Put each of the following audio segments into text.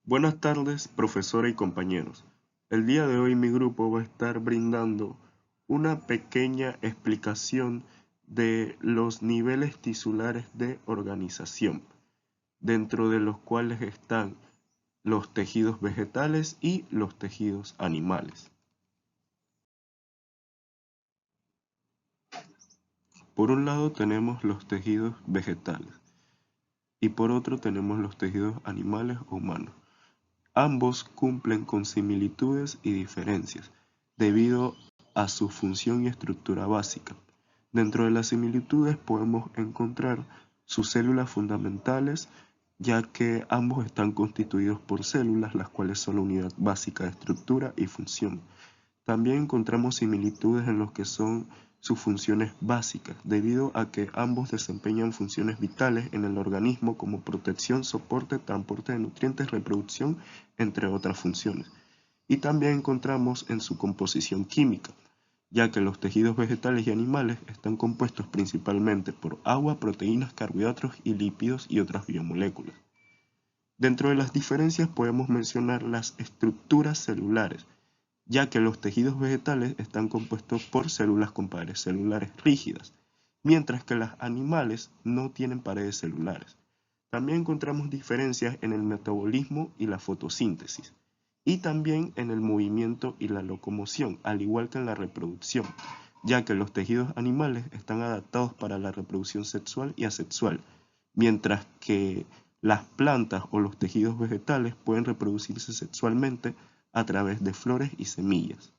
Buenas tardes, profesora y compañeros. El día de hoy mi grupo va a estar brindando una pequeña explicación de los niveles tisulares de organización, dentro de los cuales están los tejidos vegetales y los tejidos animales. Por un lado tenemos los tejidos vegetales y por otro tenemos los tejidos animales o humanos. Ambos cumplen con similitudes y diferencias, debido a su función y estructura básica. Dentro de las similitudes podemos encontrar sus células fundamentales, ya que ambos están constituidos por células, las cuales son la unidad básica de estructura y función. También encontramos similitudes en lo que son sus funciones básicas, debido a que ambos desempeñan funciones vitales en el organismo como protección, soporte, transporte de nutrientes, reproducción, entre otras funciones. Y también encontramos en su composición química, ya que los tejidos vegetales y animales están compuestos principalmente por agua, proteínas, carbohidratos y lípidos y otras biomoléculas. Dentro de las diferencias podemos mencionar las estructuras celulares, ya que los tejidos vegetales están compuestos por células con paredes celulares rígidas, mientras que los animales no tienen paredes celulares. También encontramos diferencias en el metabolismo y la fotosíntesis, y también en el movimiento y la locomoción, al igual que en la reproducción, ya que los tejidos animales están adaptados para la reproducción sexual y asexual, mientras que las plantas o los tejidos vegetales pueden reproducirse sexualmente a través de flores y semillas.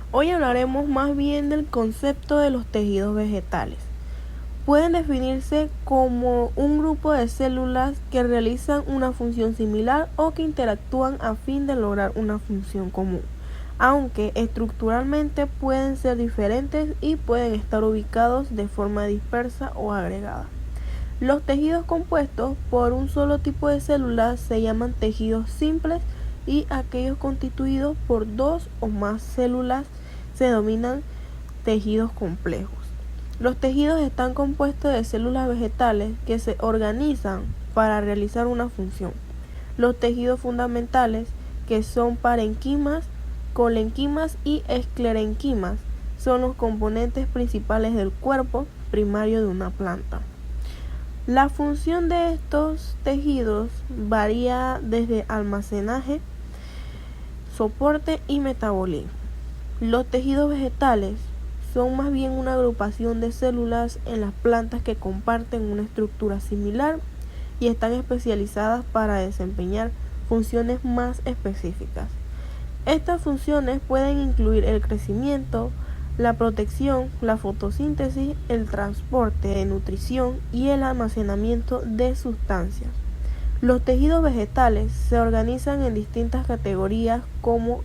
Hoy hablaremos más bien del concepto de los tejidos vegetales. Pueden definirse como un grupo de células que realizan una función similar o que interactúan a fin de lograr una función común, aunque estructuralmente pueden ser diferentes y pueden estar ubicados de forma dispersa o agregada. Los tejidos compuestos por un solo tipo de células se llaman tejidos simples y aquellos constituidos por dos o más células se denominan tejidos complejos. Los tejidos están compuestos de células vegetales que se organizan para realizar una función. Los tejidos fundamentales, que son parenquimas, colenquimas y esclerenquimas, son los componentes principales del cuerpo primario de una planta. La función de estos tejidos varía desde almacenaje, soporte y metabolismo. Los tejidos vegetales son más bien una agrupación de células en las plantas que comparten una estructura similar y están especializadas para desempeñar funciones más específicas. Estas funciones pueden incluir el crecimiento, la protección, la fotosíntesis, el transporte de nutrición y el almacenamiento de sustancias. Los tejidos vegetales se organizan en distintas categorías como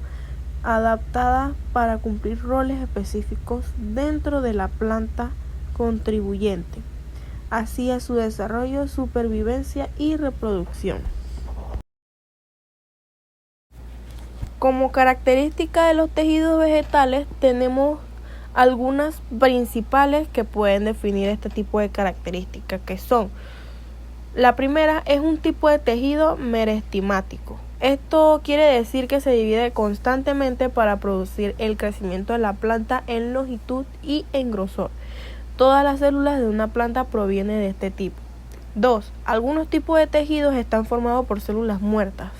adaptadas para cumplir roles específicos dentro de la planta contribuyente, así a su desarrollo, supervivencia y reproducción. Como característica de los tejidos vegetales tenemos algunas principales que pueden definir este tipo de características, que son: la primera es un tipo de tejido merestemático. Esto quiere decir que se divide constantemente para producir el crecimiento de la planta en longitud y en grosor. Todas las células de una planta provienen de este tipo. 2. Algunos tipos de tejidos están formados por células muertas,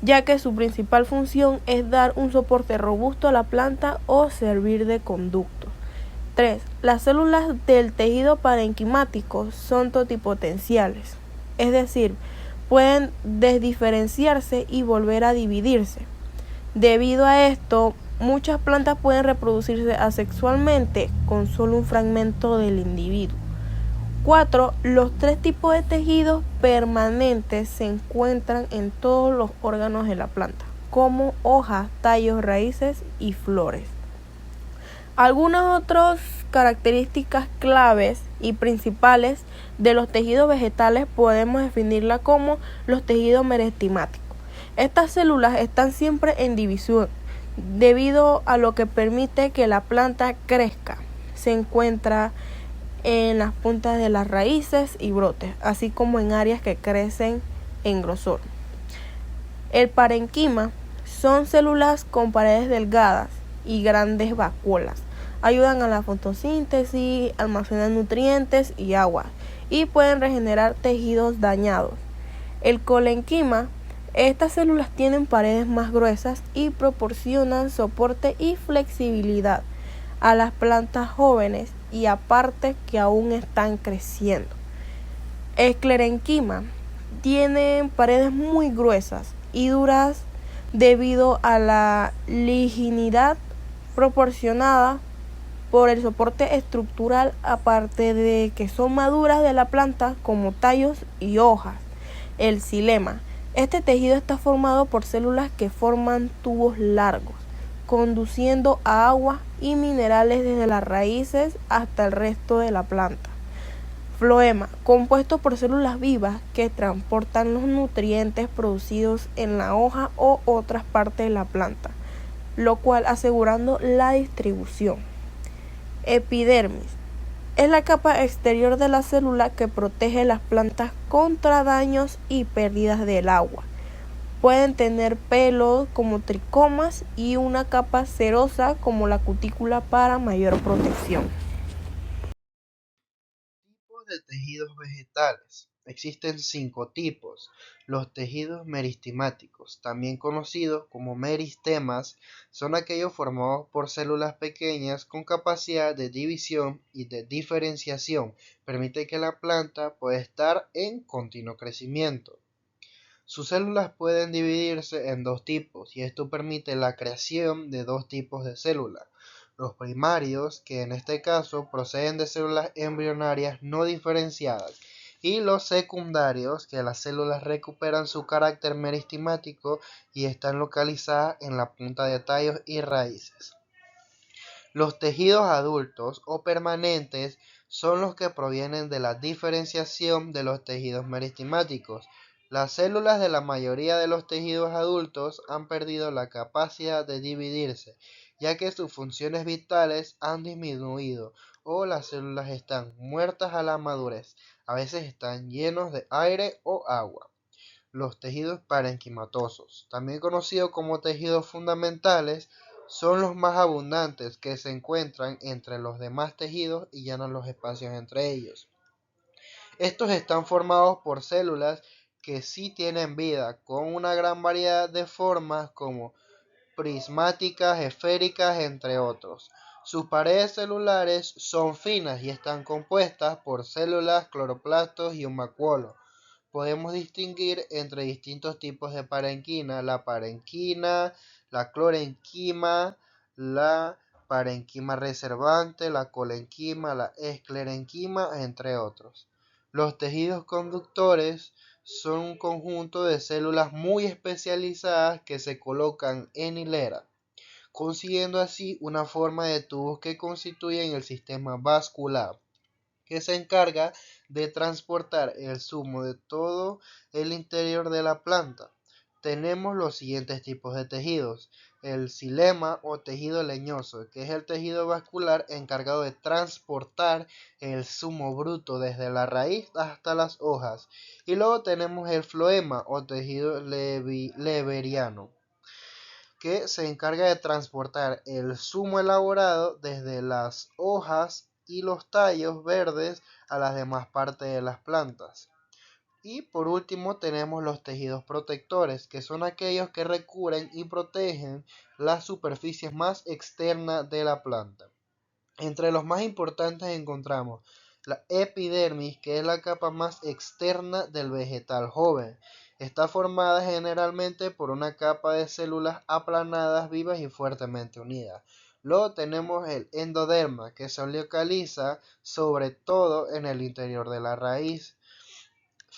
ya que su principal función es dar un soporte robusto a la planta o servir de conducto. 3. Las células del tejido parenquimático son totipotenciales, es decir, pueden desdiferenciarse y volver a dividirse. Debido a esto, muchas plantas pueden reproducirse asexualmente con solo un fragmento del individuo. 4. Los tres tipos de tejidos permanentes se encuentran en todos los órganos de la planta, como hojas, tallos, raíces y flores. Algunas otras características claves y principales de los tejidos vegetales podemos definirla como los tejidos merestemáticos. Estas células están siempre en división, debido a lo que permite que la planta crezca. Se encuentra en las puntas de las raíces y brotes, así como en áreas que crecen en grosor. El parenquima son células con paredes delgadas y grandes vacuolas. Ayudan a la fotosíntesis, almacenan nutrientes y agua y pueden regenerar tejidos dañados. El colenquima, estas células tienen paredes más gruesas y proporcionan soporte y flexibilidad a las plantas jóvenes y a partes que aún están creciendo. El esclerenquima tiene paredes muy gruesas y duras debido a la lignidad proporcionada por el soporte estructural, aparte de que son maduras de la planta como tallos y hojas. El xilema. Este tejido está formado por células que forman tubos largos, conduciendo a agua y minerales desde las raíces hasta el resto de la planta. Floema, compuesto por células vivas que transportan los nutrientes producidos en la hoja o otras partes de la planta, lo cual asegurando la distribución. Epidermis, es la capa exterior de la célula que protege las plantas contra daños y pérdidas del agua. Pueden tener pelos como tricomas y una capa cerosa como la cutícula para mayor protección. Tipos de tejidos vegetales. Existen 5 tipos. Los tejidos meristemáticos, también conocidos como meristemas, son aquellos formados por células pequeñas con capacidad de división y de diferenciación. Permite que la planta pueda estar en continuo crecimiento. Sus células pueden dividirse en 2 tipos y esto permite la creación de 2 tipos de células. Los primarios, que en este caso proceden de células embrionarias no diferenciadas, y los secundarios, que las células recuperan su carácter meristemático y están localizadas en la punta de tallos y raíces. Los tejidos adultos o permanentes son los que provienen de la diferenciación de los tejidos meristemáticos. Las células de la mayoría de los tejidos adultos han perdido la capacidad de dividirse, ya que sus funciones vitales han disminuido o las células están muertas a la madurez. A veces están llenos de aire o agua. Los tejidos parenquimatosos, también conocidos como tejidos fundamentales, son los más abundantes que se encuentran entre los demás tejidos y llenan los espacios entre ellos. Estos están formados por células que sí tienen vida, con una gran variedad de formas como prismáticas, esféricas, entre otros. Sus paredes celulares son finas y están compuestas por células, cloroplastos y un vacuolo. Podemos distinguir entre distintos tipos de parenquima: la parenquima, la clorenquima, la parenquima reservante, la colenquima, la esclerenquima, entre otros. Los tejidos conductores son un conjunto de células muy especializadas que se colocan en hilera, consiguiendo así una forma de tubos que constituyen el sistema vascular, que se encarga de transportar el zumo de todo el interior de la planta. Tenemos los siguientes tipos de tejidos: el xilema o tejido leñoso, que es el tejido vascular encargado de transportar el zumo bruto desde la raíz hasta las hojas. Y luego tenemos el floema o tejido leveriano, que se encarga de transportar el zumo elaborado desde las hojas y los tallos verdes a las demás partes de las plantas. Y por último tenemos los tejidos protectores, que son aquellos que recubren y protegen las superficies más externas de la planta. Entre los más importantes encontramos la epidermis, que es la capa más externa del vegetal joven. Está formada generalmente por una capa de células aplanadas, vivas y fuertemente unidas. Luego tenemos el endoderma, que se localiza sobre todo en el interior de la raíz,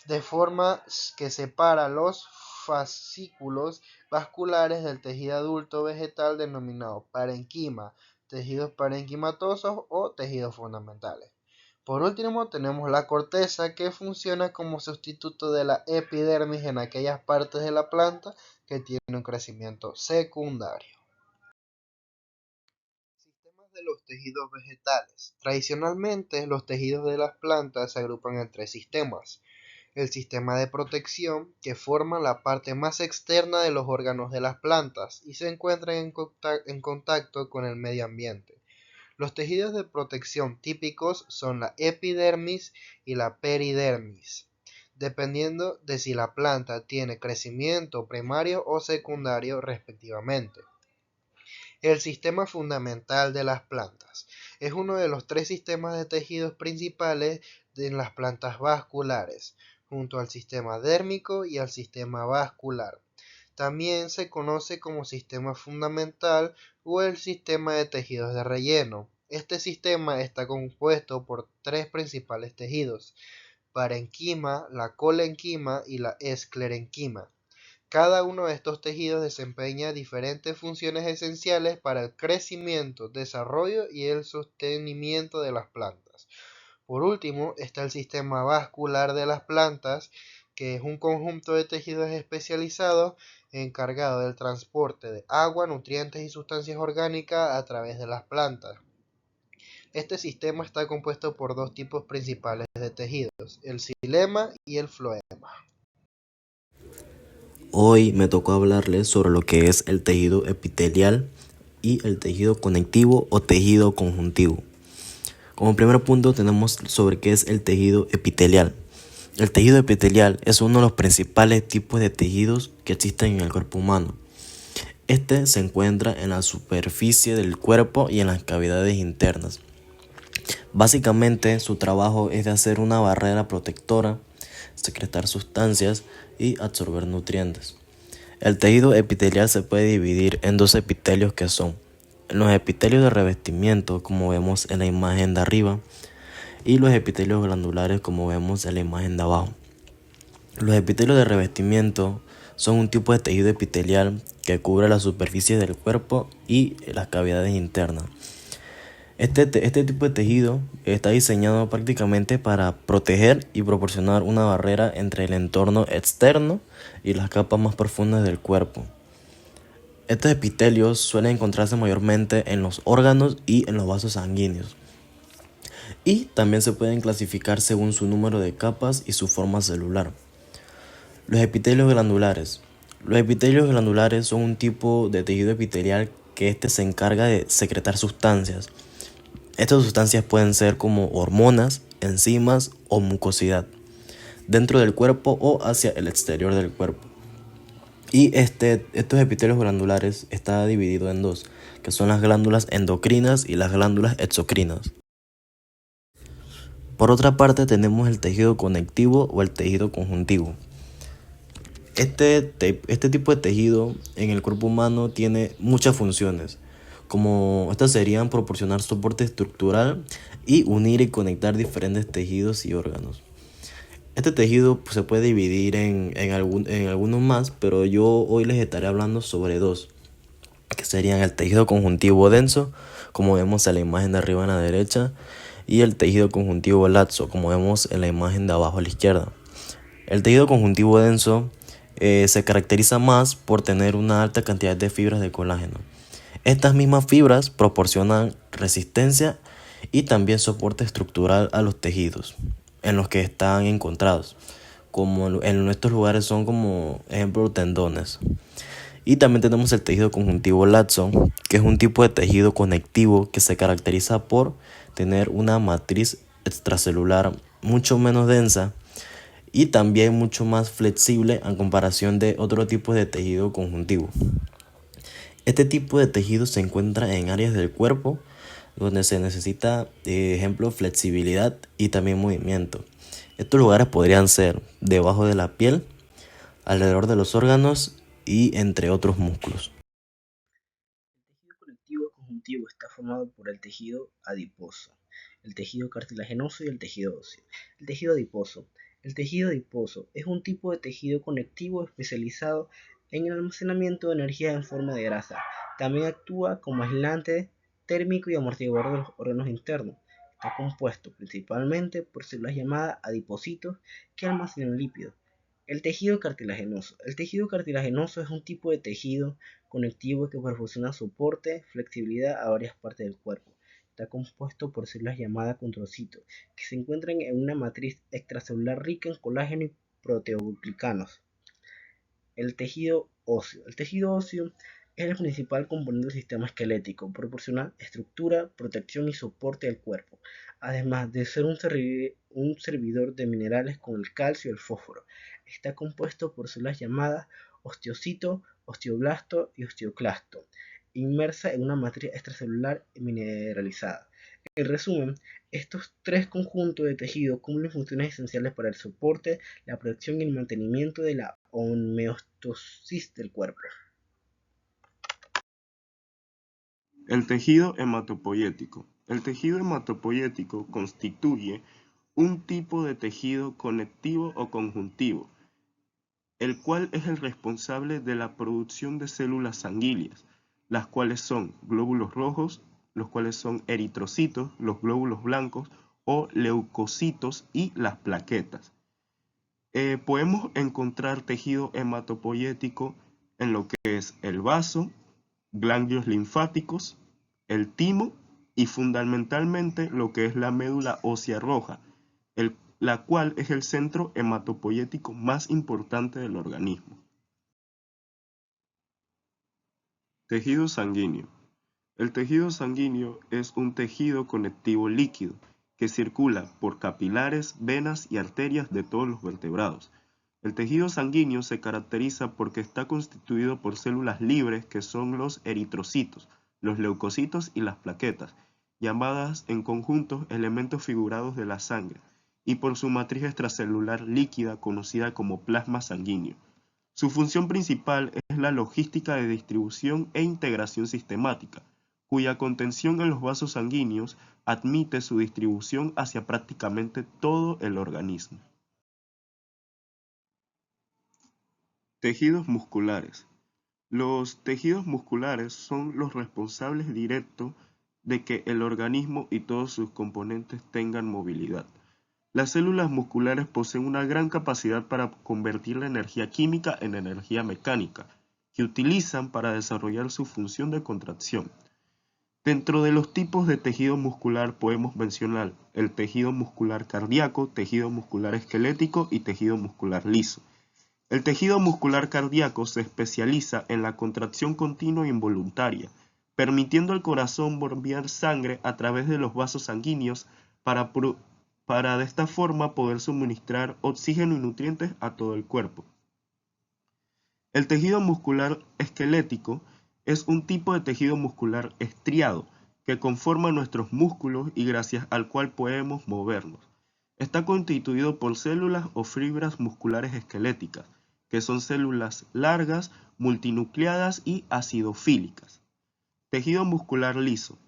de forma que separa los fascículos vasculares del tejido adulto vegetal denominado parenquima, tejidos parenquimatosos o tejidos fundamentales. Por último, tenemos la corteza, que funciona como sustituto de la epidermis en aquellas partes de la planta que tienen un crecimiento secundario. de los tejidos vegetales. Tradicionalmente, los tejidos de las plantas se agrupan en tres sistemas. El sistema de protección, que forma la parte más externa de los órganos de las plantas y se encuentran en contacto con el medio ambiente. Los tejidos de protección típicos son la epidermis y la peridermis, dependiendo de si la planta tiene crecimiento primario o secundario respectivamente. El sistema fundamental de las plantas es uno de los tres sistemas de tejidos principales en las plantas vasculares, junto al sistema dérmico y al sistema vascular. También se conoce como sistema fundamental o el sistema de tejidos de relleno. Este sistema está compuesto por tres principales tejidos: parenquima, la colenquima y la esclerenquima. Cada uno de estos tejidos desempeña diferentes funciones esenciales para el crecimiento, desarrollo y el sostenimiento de las plantas. Por último, está el sistema vascular de las plantas, que es un conjunto de tejidos especializados encargado del transporte de agua, nutrientes y sustancias orgánicas a través de las plantas. Este sistema está compuesto por dos tipos principales de tejidos, el xilema y el floema. Hoy me tocó hablarles sobre lo que es el tejido epitelial y el tejido conectivo o tejido conjuntivo. Como primer punto tenemos sobre qué es el tejido epitelial. El tejido epitelial es uno de los principales tipos de tejidos que existen en el cuerpo humano. Este se encuentra en la superficie del cuerpo y en las cavidades internas. Básicamente su trabajo es de hacer una barrera protectora, secretar sustancias y absorber nutrientes. El tejido epitelial se puede dividir en dos epitelios que son los epitelios de revestimiento, como vemos en la imagen de arriba, y los epitelios glandulares, como vemos en la imagen de abajo. Los epitelios de revestimiento son un tipo de tejido epitelial que cubre la superficie del cuerpo y las cavidades internas. Este tipo de tejido está diseñado prácticamente para proteger y proporcionar una barrera entre el entorno externo y las capas más profundas del cuerpo. Estos epitelios suelen encontrarse mayormente en los órganos y en los vasos sanguíneos. Y también se pueden clasificar según su número de capas y su forma celular. Los epitelios glandulares. Los epitelios glandulares son un tipo de tejido epitelial que se encarga de secretar sustancias. Estas sustancias pueden ser como hormonas, enzimas o mucosidad, dentro del cuerpo o hacia el exterior del cuerpo. Y estos epitelios glandulares está dividido en dos, que son las glándulas endocrinas y las glándulas exocrinas. Por otra parte tenemos el tejido conectivo o el tejido conjuntivo. Este tipo de tejido en el cuerpo humano tiene muchas funciones, como estas serían proporcionar soporte estructural y unir y conectar diferentes tejidos y órganos. Este tejido se puede dividir en algunos más, pero yo hoy les estaré hablando sobre dos, que serían el tejido conjuntivo denso, como vemos en la imagen de arriba a la derecha, y el tejido conjuntivo laxo, como vemos en la imagen de abajo a la izquierda. El tejido conjuntivo denso se caracteriza más por tener una alta cantidad de fibras de colágeno. Estas mismas fibras proporcionan resistencia y también soporte estructural a los tejidos en los que están encontrados, como en estos lugares son como ejemplo tendones. Y también tenemos el tejido conjuntivo laxo, que es un tipo de tejido conectivo que se caracteriza por tener una matriz extracelular mucho menos densa y también mucho más flexible en comparación de otro tipo de tejido conjuntivo. Este tipo de tejido se encuentra en áreas del cuerpo donde se necesita, ejemplo, flexibilidad y también movimiento. Estos lugares podrían ser debajo de la piel, alrededor de los órganos y entre otros músculos. El tejido conectivo conjuntivo está formado por el tejido adiposo, el tejido cartilaginoso y el tejido óseo. El tejido adiposo. El tejido adiposo es un tipo de tejido conectivo especializado en el almacenamiento de energía en forma de grasa. También actúa como aislante térmico y amortiguador de los órganos internos. Está compuesto principalmente por células llamadas adipocitos que almacenan lípidos. El tejido cartilaginoso. El tejido cartilaginoso es un tipo de tejido conectivo que proporciona soporte, flexibilidad a varias partes del cuerpo. está compuesto por células llamadas condrocitos, que se encuentran en una matriz extracelular rica en colágeno y proteoglicanos. El tejido óseo. El tejido óseo es el principal componente del sistema esquelético, proporciona estructura, protección y soporte al cuerpo, además de ser un servidor de minerales como el calcio y el fósforo. Está compuesto por células llamadas osteocito, osteoblasto y osteoclasto, inmersa en una matriz extracelular mineralizada. En resumen, estos tres conjuntos de tejido cumplen funciones esenciales para el soporte, la protección y el mantenimiento de la homeostasis del cuerpo. El tejido hematopoyético. El tejido hematopoyético constituye un tipo de tejido conectivo o conjuntivo, el cual es el responsable de la producción de células sanguíneas, las cuales son glóbulos rojos, los cuales son eritrocitos, los glóbulos blancos o leucocitos y las plaquetas. Podemos encontrar tejido hematopoyético en lo que es el vaso, ganglios linfáticos, el timo y fundamentalmente lo que es la médula ósea roja, la cual es el centro hematopoyético más importante del organismo. Tejido sanguíneo. El tejido sanguíneo es un tejido conectivo líquido que circula por capilares, venas y arterias de todos los vertebrados. El tejido sanguíneo se caracteriza porque está constituido por células libres que son los eritrocitos, los leucocitos y las plaquetas, llamadas en conjunto elementos figurados de la sangre, y por su matriz extracelular líquida conocida como plasma sanguíneo. Su función principal es la logística de distribución e integración sistemática, cuya contención en los vasos sanguíneos admite su distribución hacia prácticamente todo el organismo. Tejidos musculares. Los tejidos musculares son los responsables directos de que el organismo y todos sus componentes tengan movilidad. Las células musculares poseen una gran capacidad para convertir la energía química en energía mecánica, que utilizan para desarrollar su función de contracción. Dentro de los tipos de tejido muscular podemos mencionar el tejido muscular cardíaco, tejido muscular esquelético y tejido muscular liso. El tejido muscular cardíaco se especializa en la contracción continua e involuntaria, permitiendo al corazón bombear sangre a través de los vasos sanguíneos para de esta forma poder suministrar oxígeno y nutrientes a todo el cuerpo. El tejido muscular esquelético es un tipo de tejido muscular estriado que conforma nuestros músculos y gracias al cual podemos movernos. Está constituido por células o fibras musculares esqueléticas, que son células largas, multinucleadas y acidofílicas. Tejido muscular liso.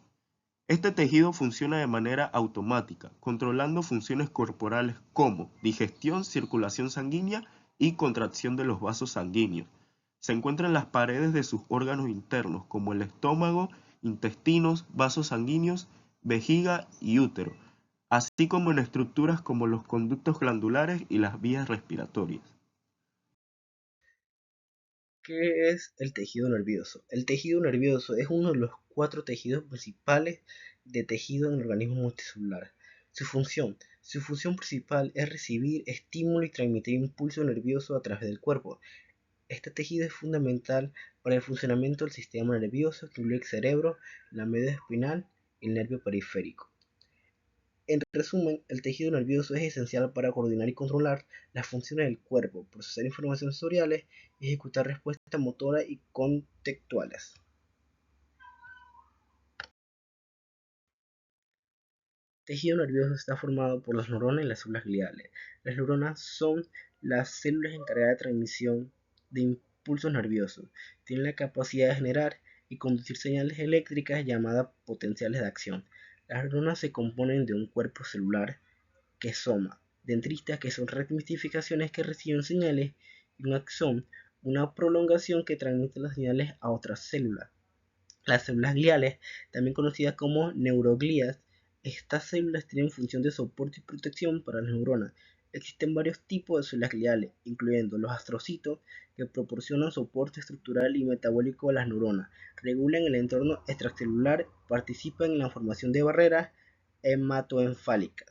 Este tejido funciona de manera automática, controlando funciones corporales como digestión, circulación sanguínea y contracción de los vasos sanguíneos. Se encuentra en las paredes de sus órganos internos, como el estómago, intestinos, vasos sanguíneos, vejiga y útero, así como en estructuras como los conductos glandulares y las vías respiratorias. ¿Qué es el tejido nervioso? El tejido nervioso es uno de los 4 tejidos principales de tejido en el organismo multicelular. Su función principal es recibir estímulo y transmitir impulso nervioso a través del cuerpo. Este tejido es fundamental para el funcionamiento del sistema nervioso que incluye el cerebro, la médula espinal y el nervio periférico. En resumen, el tejido nervioso es esencial para coordinar y controlar las funciones del cuerpo, procesar informaciones sensoriales y ejecutar respuestas motoras y contextuales. El tejido nervioso está formado por las neuronas y las células gliales. Las neuronas son las células encargadas de transmisión de impulsos nerviosos. Tienen la capacidad de generar y conducir señales eléctricas llamadas potenciales de acción. Las neuronas se componen de un cuerpo celular, que soma, dendritas, que son ramificaciones que reciben señales, y un axón, una prolongación que transmite las señales a otras células. Las células gliales, también conocidas como neuroglías, estas células tienen función de soporte y protección para las neuronas, Existen varios tipos de células gliales, incluyendo los astrocitos, que proporcionan soporte estructural y metabólico a las neuronas, regulan el entorno extracelular, participan en la formación de barreras hematoencefálicas.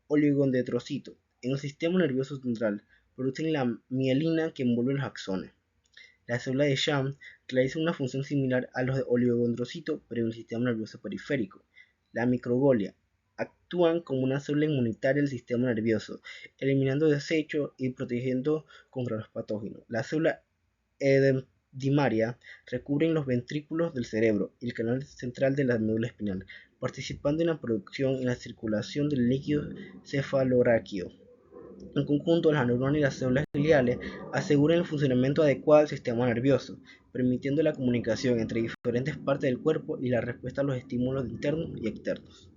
Oligodendrocitos, en el sistema nervioso central, producen la mielina que envuelve los axones. La célula de Schwann realiza una función similar a los oligodendrocitos, pero en el sistema nervioso periférico. La microglia actúan como una célula inmunitaria del sistema nervioso, eliminando desechos y protegiendo contra los patógenos. La célula edendimaria recubren los ventrículos del cerebro y el canal central de la médula espinal, participando en la producción y la circulación del líquido cefalorraquídeo. En conjunto, las neuronas y las células gliales aseguran el funcionamiento adecuado del sistema nervioso, permitiendo la comunicación entre diferentes partes del cuerpo y la respuesta a los estímulos internos y externos.